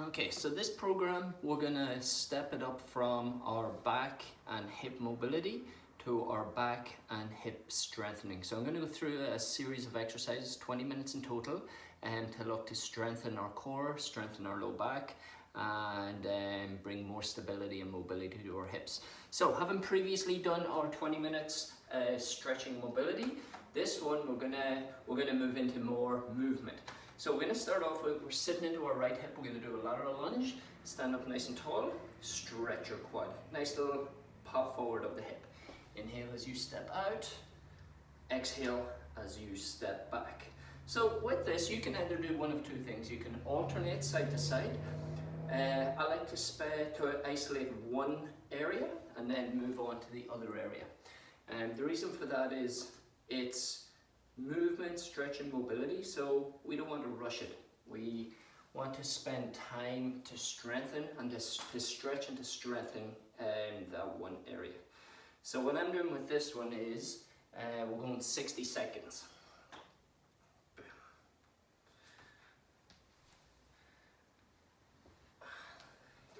Okay, so this program, we're gonna step it up from our back and hip mobility to our back and hip strengthening. So I'm gonna go through a series of exercises, 20 minutes in total, to look to strengthen our core, strengthen our low back, and bring more stability and mobility to our hips. So having previously done our 20 minutes stretching mobility, this one we're gonna move into more movement. So we're going to start off with, we're sitting into our right hip, we're going to do a lateral lunge, stand up nice and tall, stretch your quad. Nice little pop forward of the hip. Inhale as you step out, exhale as you step back. So with this, you can either do one of two things. You can alternate side to side. I like to isolate one area and then move on to the other area. And the reason for that is it's movement, stretch and mobility, so we don't want to rush it. We want to spend time to strengthen and to stretch and to strengthen that one area. So what I'm doing with this one is we're going 60 seconds.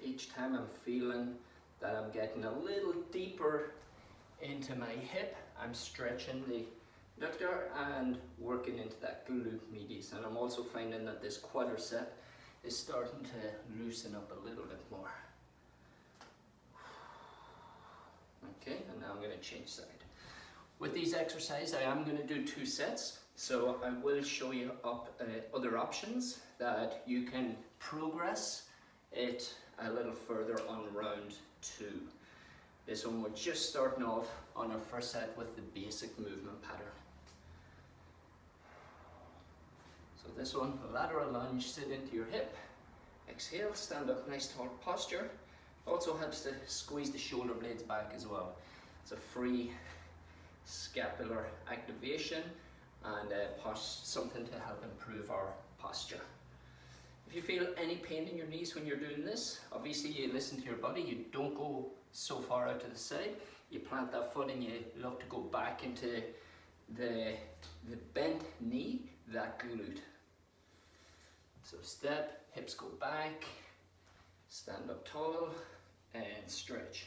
Each time I'm feeling that I'm getting a little deeper into my hip, I'm stretching the adductor and working into that glute medius, and I'm also finding that this quadricep is starting to loosen up a little bit more. Okay, and now I'm going to change side. With these exercises, I am going to do 2 sets, so I will show you other options that you can progress it a little further on round 2. This one we're just starting off on our first set with the basic movement pattern. So this one, lateral lunge, sit into your hip, exhale, stand up, nice tall posture. Also helps to squeeze the shoulder blades back as well. It's a free scapular activation and something to help improve our posture. If you feel any pain in your knees when you're doing this, obviously you listen to your body, you don't go so far out to the side, you plant that foot and you look to go back into the bent knee, that glute. So step, hips go back, stand up tall, and stretch.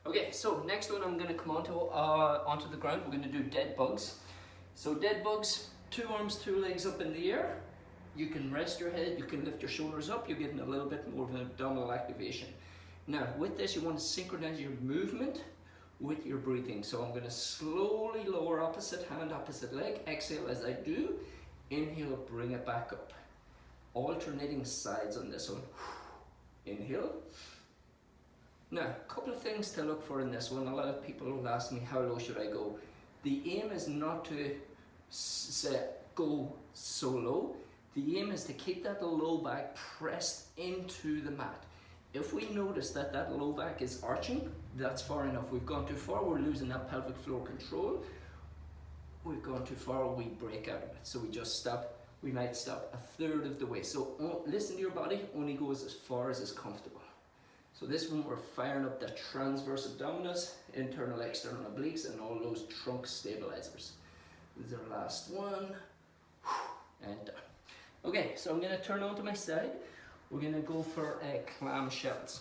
Okay, so next one I'm going to come onto the ground. We're going to do dead bugs. So dead bugs, 2 arms, 2 legs up in the air. You can rest your head, you can lift your shoulders up, you're getting a little bit more of an abdominal activation. Now with this you want to synchronize your movement with your breathing. So I'm going to slowly lower opposite hand, opposite leg, exhale as I do, inhale, bring it back up. Alternating sides on this one. Inhale. Now, a couple of things to look for in this one. A lot of people will ask me, how low should I go? The aim is not to go so low. The aim is to keep that low back pressed into the mat. If we notice that that low back is arching, that's far enough. We've gone too far, we're losing that pelvic floor control. We've gone too far, we break out of it. So we just stop. We might stop 1/3 of the way. So listen to your body, only goes as far as is comfortable. So this one we're firing up the transverse abdominis, internal, external obliques, and all those trunk stabilizers. This is our last one, and done. Okay, so I'm going to turn onto my side. We're going to go for clamshells.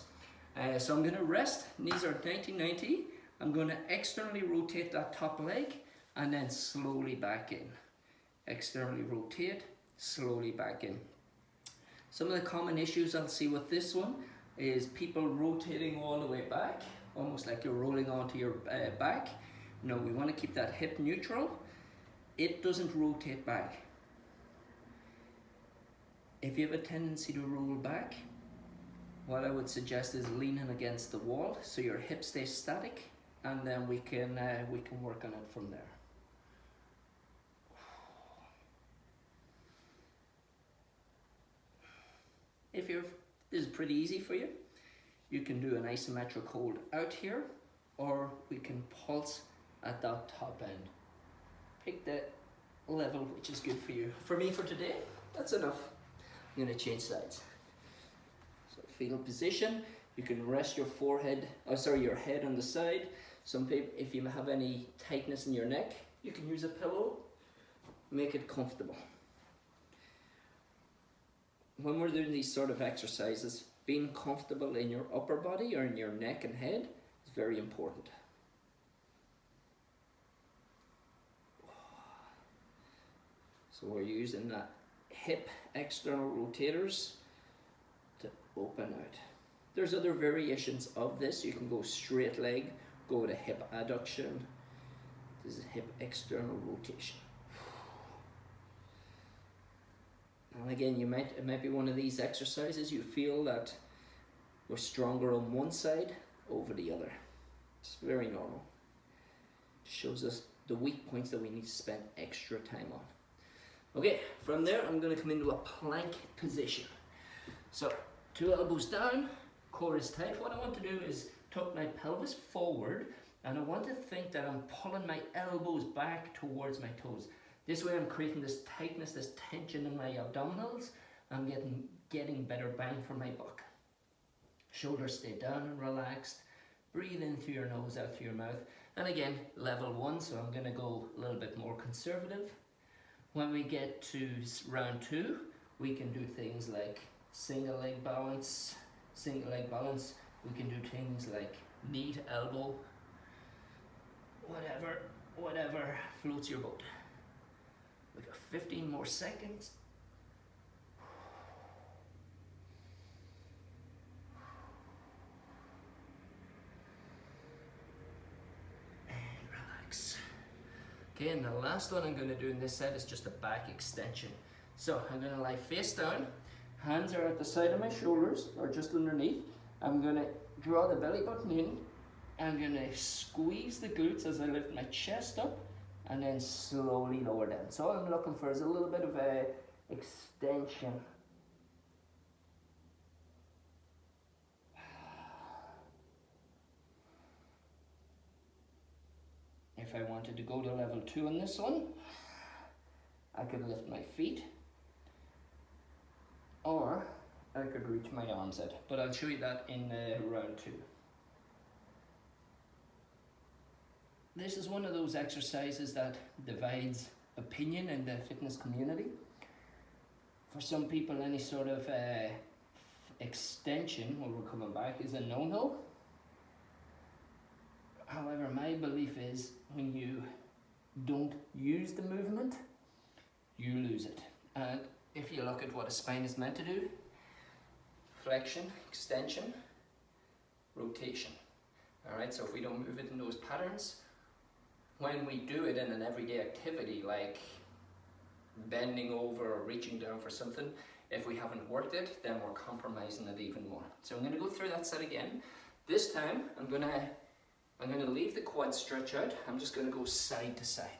So I'm going to rest, knees are 90-90. I'm going to externally rotate that top leg and then slowly back in. Externally rotate, slowly back in. Some of the common issues I'll see with this one is people rotating all the way back, almost like you're rolling onto your back. No, we want to keep that hip neutral. It doesn't rotate back. If you have a tendency to roll back, what I would suggest is leaning against the wall so your hip stays static, and then we can work on it from there. If this is pretty easy for you, you can do an isometric hold out here, or we can pulse at that top end. Pick the level which is good for you. For me, for today, that's enough. I'm going to change sides. So fetal position, you can rest your your head on the side. Some people, if you have any tightness in your neck, you can use a pillow, make it comfortable. when we're doing these sort of exercises, being comfortable in your upper body or in your neck and head is very important. So we're using that hip external rotators to open out. There's other variations of this. You can go straight leg, go to hip adduction. This is hip external rotation. And again, it might be one of these exercises you feel that we're stronger on one side over the other. It's very normal. It shows us the weak points that we need to spend extra time on. Okay, from there I'm going to come into a plank position. So 2 elbows down, core is tight. What I want to do is tuck my pelvis forward, and I want to think that I'm pulling my elbows back towards my toes. This way I'm creating this tightness, this tension in my abdominals. I'm getting better bang for my buck. Shoulders stay down and relaxed. Breathe in through your nose, out through your mouth. And again, level 1, so I'm going to go a little bit more conservative. When we get to round 2, we can do things like single leg balance. We can do things like knee to elbow. Whatever floats your boat. We got 15 more seconds. And relax. Okay, and the last one I'm going to do in this set is just a back extension. So I'm going to lie face down. Hands are at the side of my shoulders, or just underneath. I'm going to draw the belly button in. I'm going to squeeze the glutes as I lift my chest up, and then slowly lower down. So all I'm looking for is a little bit of a extension. If I wanted to go to level 2 on this one, I could lift my feet, or I could reach my arms out. But I'll show you that in round 2. This is one of those exercises that divides opinion in the fitness community. For some people, any sort of extension when we're coming back is a no-no. However, my belief is when you don't use the movement, you lose it. And if you look at what a spine is meant to do, flexion, extension, rotation. Alright, so if we don't move it in those patterns, when we do it in an everyday activity like bending over or reaching down for something, if we haven't worked it, then we're compromising it even more. So I'm going to go through that set again. This time I'm going to leave the quad stretch out. I'm just going to go side to side.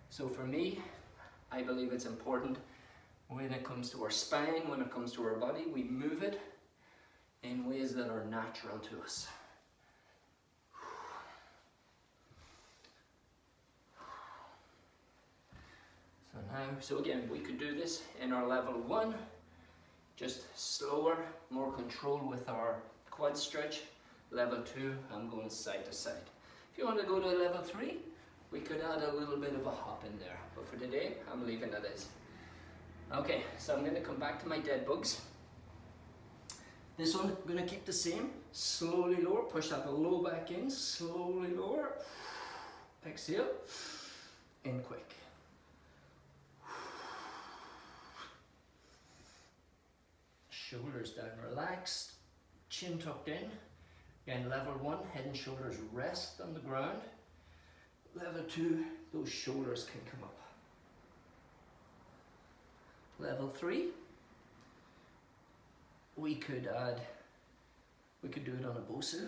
So for me, I believe it's important when it comes to our spine, when it comes to our body, we move it in ways that are natural to us. So again, we could do this in our level 1, just slower, more control with our quad stretch. Level 2, I'm going side to side. If you want to go to level 3, we could add a little bit of a hop in there, but for today, I'm leaving it as. Okay, so I'm going to come back to my dead bugs. This one, I'm going to keep the same. Slowly lower, push that low back in, slowly lower. Exhale, in quick. Shoulders down, relaxed, chin tucked in. Again, level 1, head and shoulders rest on the ground. Level 2, those shoulders can come up. Level 3, we could do it on a BOSU,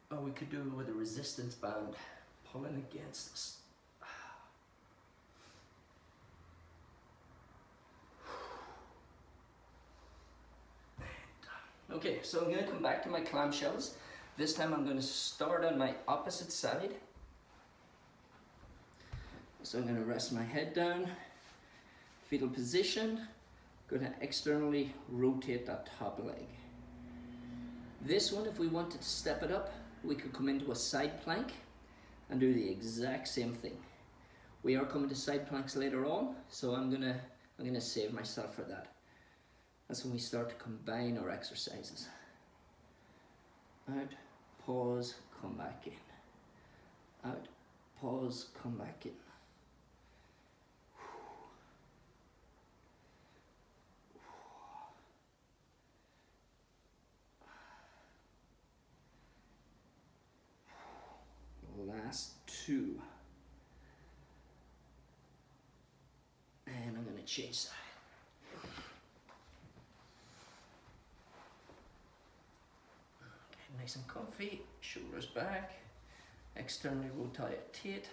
or we could do it with a resistance band pulling against us. Okay, so I'm going to come back to my clamshells. This time I'm going to start on my opposite side. So I'm going to rest my head down, fetal position, going to externally rotate that top leg. This one, if we wanted to step it up, we could come into a side plank and do the exact same thing. We are coming to side planks later on, so I'm gonna save myself for that. That's when we start to combine our exercises. Out, pause, come back in. Out, pause, come back in. Last two. And I'm going to change side. Okay, nice and comfy, shoulders back, externally rotate.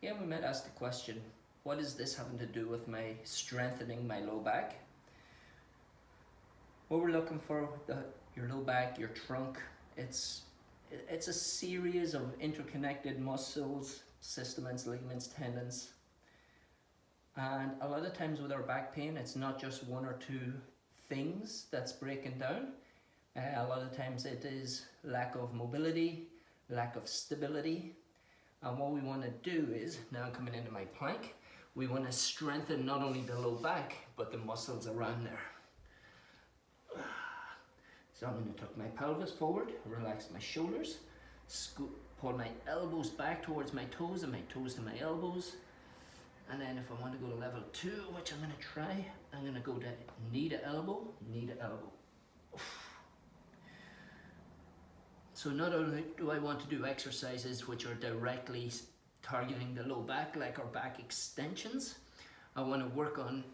Yeah, we might ask the question, what is this having to do with my strengthening my low back? What we're looking for, your low back, your trunk, it's a series of interconnected muscles, systements, ligaments, tendons. And a lot of times with our back pain, it's not just one or two things that's breaking down. A lot of times it is lack of mobility, lack of stability. And what we want to do is, now coming into my plank, we want to strengthen not only the low back, but the muscles around there. So I'm going to tuck my pelvis forward, relax my shoulders, pull my elbows back towards my toes and my toes to my elbows. And then if I want to go to level 2, which I'm going to try, I'm going to go to knee to elbow, knee to elbow. So not only do I want to do exercises which are directly targeting the low back, like our back extensions, I want to work on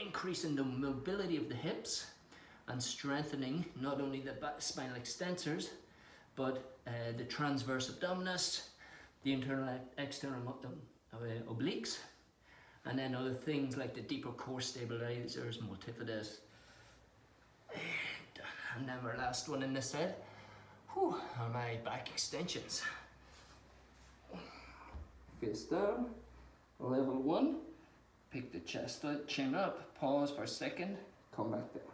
increasing the mobility of the hips and strengthening not only the spinal extensors, but the transverse abdominis, the internal external obliques, and then other things like the deeper core stabilizers, multifidus, and then our last one in this set. Are my back extensions. Face down, level 1, pick the chest out, chin up, pause for a second, come back down.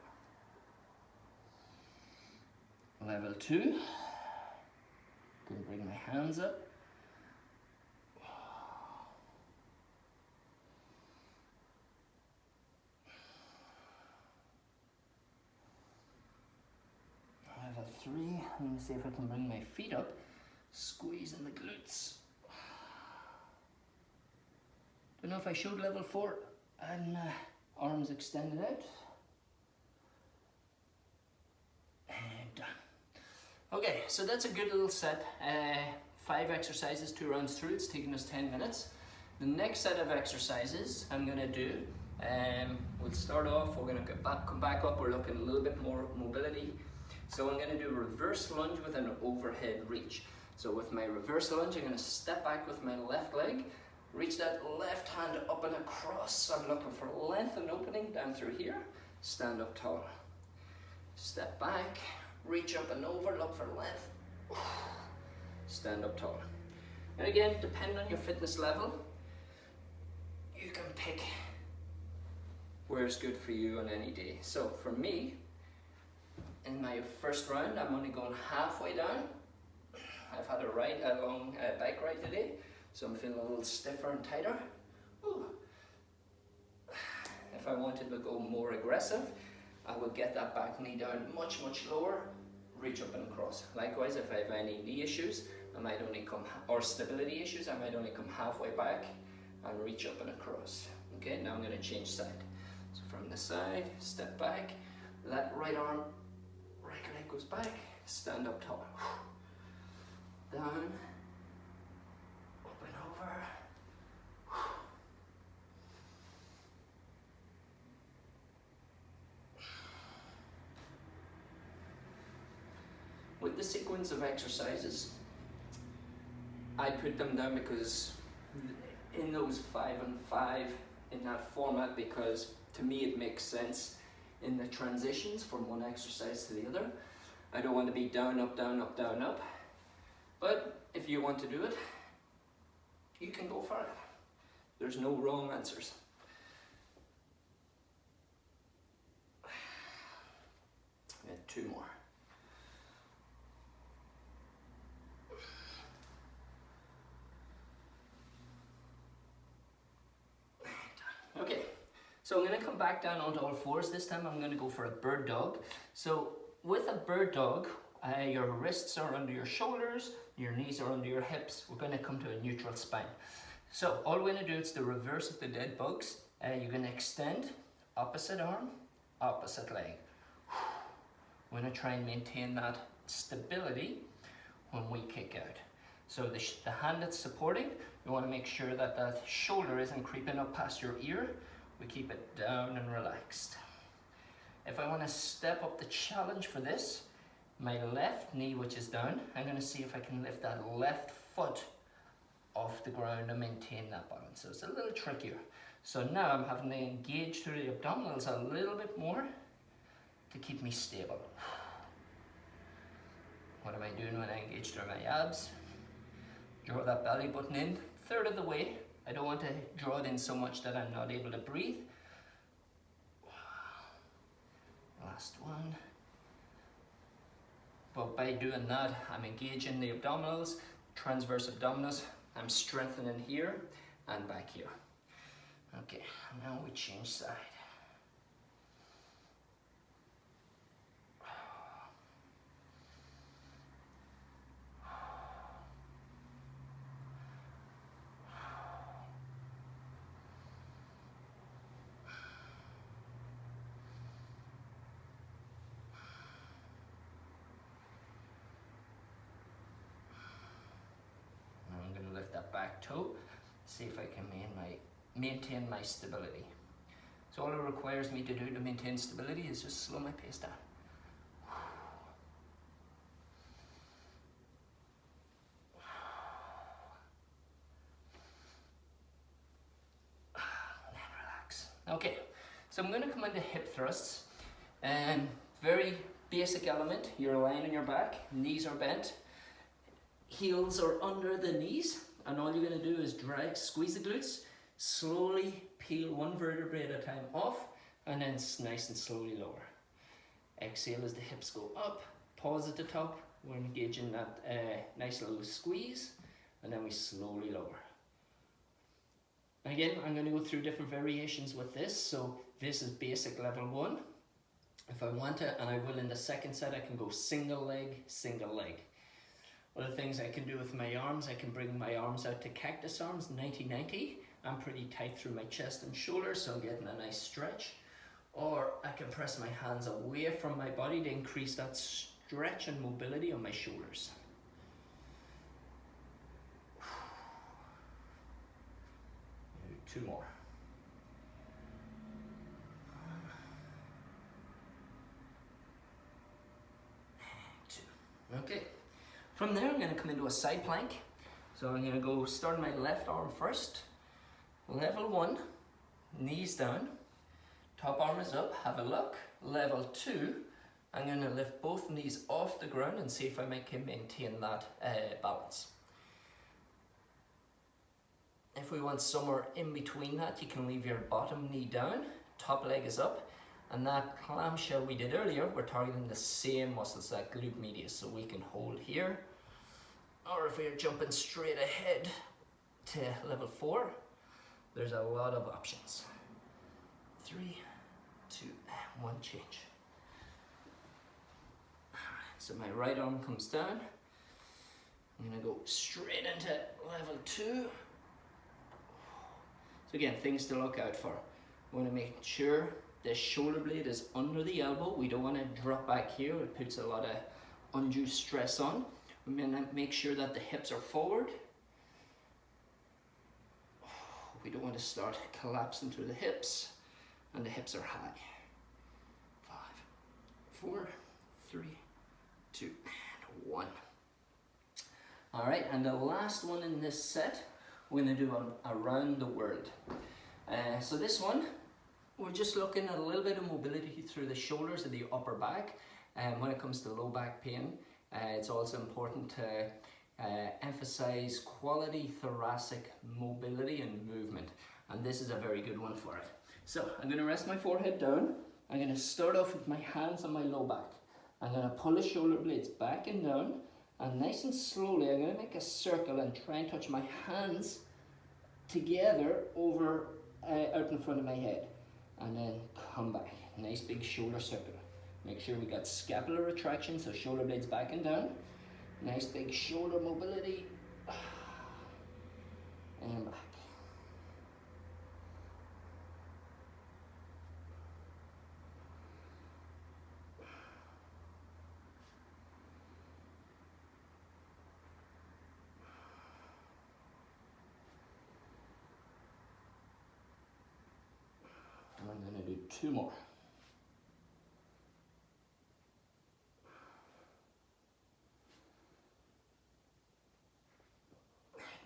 Level 2, can bring my hands up. Level 3, I'm going to see if I can bring my feet up, squeeze in the glutes. Don't know if I showed level 4 and arms extended out. And done. Okay, so that's a good little set. 5 exercises, 2 rounds through. It's taken us 10 minutes. The next set of exercises I'm going to do, we'll start off, we're going to come back up, we're looking a little bit more mobility. So I'm going to do a reverse lunge with an overhead reach. So with my reverse lunge, I'm going to step back with my left leg, reach that left hand up and across. I'm looking for length and opening down through here. Stand up tall. Step back, reach up and over, look for length. Stand up tall. And again, depending on your fitness level, you can pick where's good for you on any day. So for me, in my first round, I'm only going halfway down. I've had a long bike ride today, so I'm feeling a little stiffer and tighter. Ooh. If I wanted to go more aggressive, I would get that back knee down much, much lower, reach up and across. Likewise, if I have any knee issues, I might only come, or stability issues, I might only come halfway back and reach up and across. Okay, now I'm going to change side. So from the side, step back, that right arm, right leg goes back, stand up tall. Down, up and over. With the sequence of exercises, I put them down because in those 5 and 5 in that format, because to me it makes sense in the transitions from one exercise to the other. I don't want to be down, up, down, up, down, up. But if you want to do it, you can go for it. There's no wrong answers. Two more. Okay, so I'm going to come back down onto all fours. This time I'm going to go for a bird dog. So with a bird dog, your wrists are under your shoulders, your knees are under your hips. We're going to come to a neutral spine. So all we're going to do is the reverse of the dead bugs. You're going to extend, opposite arm, opposite leg. We're going to try and maintain that stability when we kick out. So the hand that's supporting, you want to make sure that that shoulder isn't creeping up past your ear. We keep it down and relaxed. If I want to step up the challenge for this, my left knee, which is down, I'm going to see if I can lift that left foot off the ground and maintain that balance. So it's a little trickier. So now I'm having to engage through the abdominals a little bit more to keep me stable. What am I doing when I engage through my abs? Draw that belly button in, third of the way. I don't want to draw it in so much that I'm not able to breathe. Last one. But by doing that, I'm engaging the abdominals, transverse abdominals. I'm strengthening here and back here. Okay, now we change side. That back toe, see if I can maintain my stability. So all it requires me to do to maintain stability is just slow my pace down. And relax. Okay, so I'm going to come into hip thrusts. Very basic element. You're lying on your back, knees are bent, heels are under the knees. And all you're going to do is squeeze the glutes, slowly peel one vertebrae at a time off, and then nice and slowly lower. Exhale as the hips go up, pause at the top, we're engaging that nice little squeeze, and then we slowly lower. Again, I'm going to go through different variations with this, so this is basic level 1. If I want to, and I will in the second set, I can go single leg, single leg. One of the things I can do with my arms, I can bring my arms out to cactus arms, 90-90. I'm pretty tight through my chest and shoulders, so I'm getting a nice stretch. Or I can press my hands away from my body to increase that stretch and mobility on my shoulders. Two more. Two. Okay. From there, I'm going to come into a side plank. So I'm going to go start my left arm first. Level 1, knees down. Top arm is up, have a look. Level 2, I'm going to lift both knees off the ground and see if I can maintain that balance. If we want somewhere in between that, you can leave your bottom knee down, top leg is up. And that clamshell we did earlier, we're targeting the same muscles, that glute medius, so we can hold here. Or if we're jumping straight ahead to level 4, there's a lot of options. 3, 2, 1, change. So my right arm comes down. I'm gonna go straight into level 2. So again, things to look out for. We wanna make sure the shoulder blade is under the elbow. We don't want to drop back here. It puts a lot of undue stress on. We're going to make sure that the hips are forward. We don't want to start collapsing through the hips, and the hips are high. 5, 4, 3, 2, and 1. All right, and the last one in this set, we're going to do around the world. So this one, we're just looking at a little bit of mobility through the shoulders and the upper back. When it comes to low back pain, it's also important to emphasize quality thoracic mobility and movement, and this is a very good one for it. So I'm going to rest my forehead down. I'm going to start off with my hands on my low back. I'm going to pull the shoulder blades back and down, and nice and slowly I'm going to make a circle and try and touch my hands together over out in front of my head, and then come back. Nice big shoulder circle. Make sure we got scapular retraction, so shoulder blades back and down. Nice big shoulder mobility, and back. I'm going to do 2 more.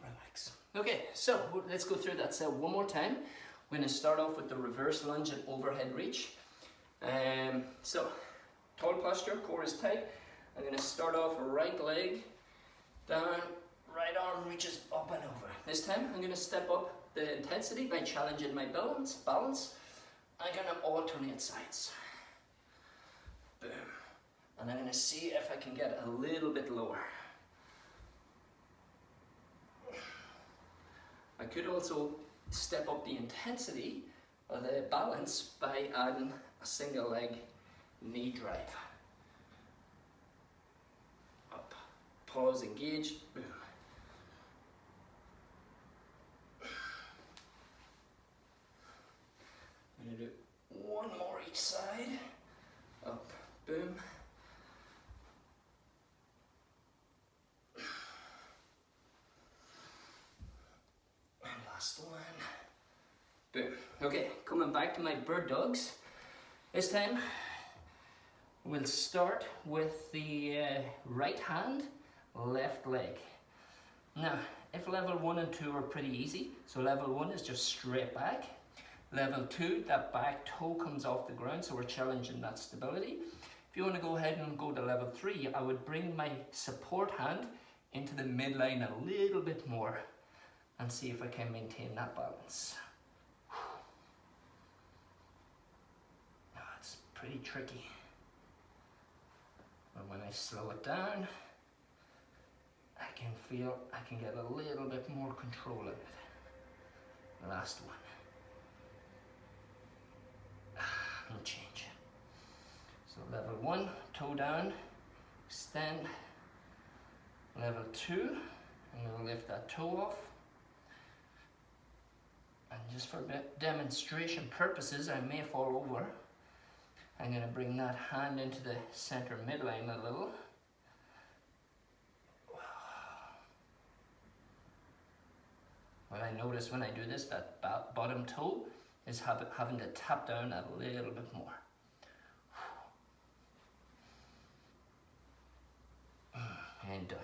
Relax. Okay, so let's go through that set one more time. We're going to start off with the reverse lunge and overhead reach. So, tall posture, core is tight. I'm going to start off right leg down, right arm reaches up and over. This time I'm going to step up the intensity by challenging my balance. I'm going to alternate sides. Boom. And I'm going to see if I can get a little bit lower. I could also step up the intensity or the balance by adding a single leg knee drive. Up, pause, engage, boom. I'm going to do 1 more each side. Up, boom. And last one. Boom. Okay, coming back to my bird dogs. This time we'll start with the right hand, left leg. Now, if level 1 and 2 are pretty easy, so level 1 is just straight back. Level 2, that back toe comes off the ground, so we're challenging that stability. If you want to go ahead and go to level 3, I would bring my support hand into the midline a little bit more and see if I can maintain that balance. Now, it's pretty tricky. But when I slow it down, I can feel I can get a little bit more control of it. The last one. And change. So level 1, toe down, extend. Level 2, I'm going to lift that toe off. And just for demonstration purposes, I may fall over. I'm going to bring that hand into the center midline a little. What I notice when I do this, that bottom toe is having to tap down a little bit more. And done.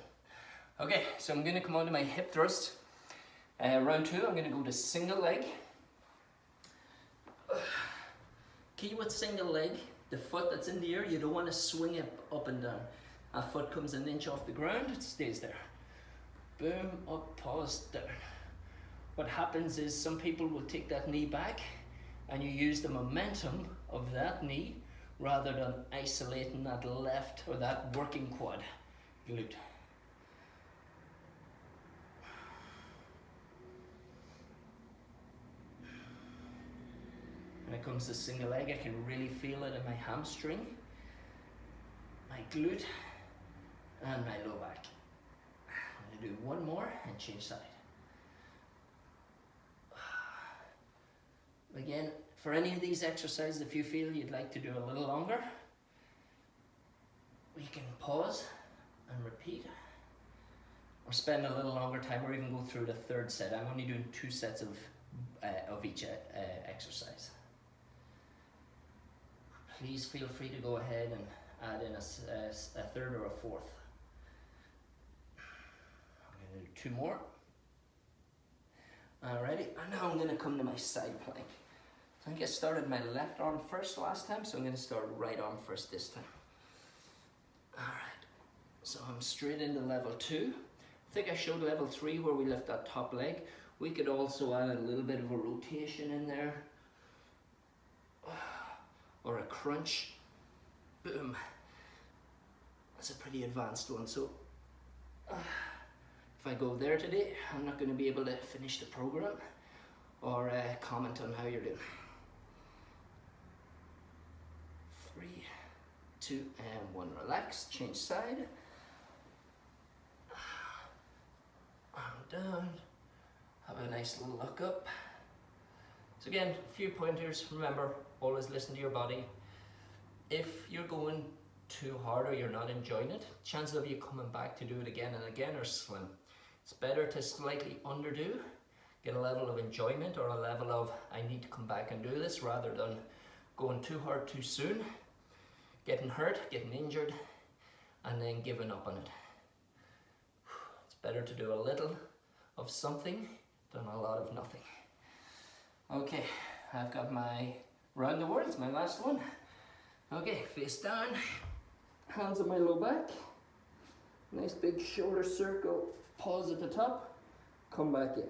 Okay, so I'm going to come on to my hip thrust. Round 2, I'm going to go to single leg. Key with single leg, the foot that's in the air, you don't want to swing it up and down. A foot comes an inch off the ground, it stays there. Boom, up, pause, down. What happens is some people will take that knee back and you use the momentum of that knee rather than isolating that left or that working quad glute. When it comes to single leg, I can really feel it in my hamstring, my glute, and my low back. I'm going to do 1 more and change side. Again, for any of these exercises, if you feel you'd like to do a little longer, we can pause and repeat, or spend a little longer time, or even go through the 3rd set. I'm only doing 2 sets of each exercise. Please feel free to go ahead and add in a 3rd or a 4th. I'm going to do 2 more. Alrighty, and now I'm going to come to my side plank. I think I started my left arm first last time, so I'm going to start right arm first this time. Alright, so I'm straight into level 2. think I showed level 3 where we lift that top leg. We could also add a little bit of a rotation in there, or a crunch. Boom. That's a pretty advanced one. So if I go there today, I'm not going to be able to finish the program or comment on how you're doing. 3, 2, and 1. Relax. Change side. And down. Have a nice little look up. So again, a few pointers. Remember, always listen to your body. If you're going too hard or you're not enjoying it, chances of you coming back to do it again and again are slim. It's better to slightly underdo, get a level of enjoyment or a level of I need to come back and do this, rather than going too hard too soon, getting hurt, getting injured, and then giving up on it. It's better to do a little of something than a lot of nothing. Okay, I've got my round the world, my last one. Okay, face down, hands on my low back, nice big shoulder circle, pause at the top, come back in.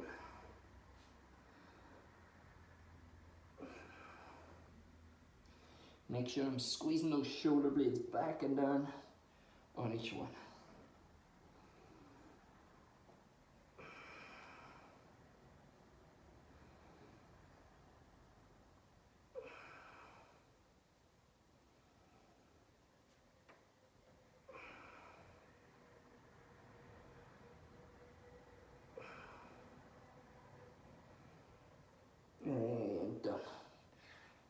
Make sure I'm squeezing those shoulder blades back and down on each one. And done.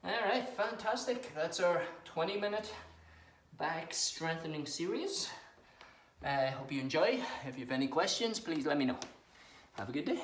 Alright, fantastic. That's our 20-minute back strengthening series. I hope you enjoy. If you have any questions, please let me know. Have a good day.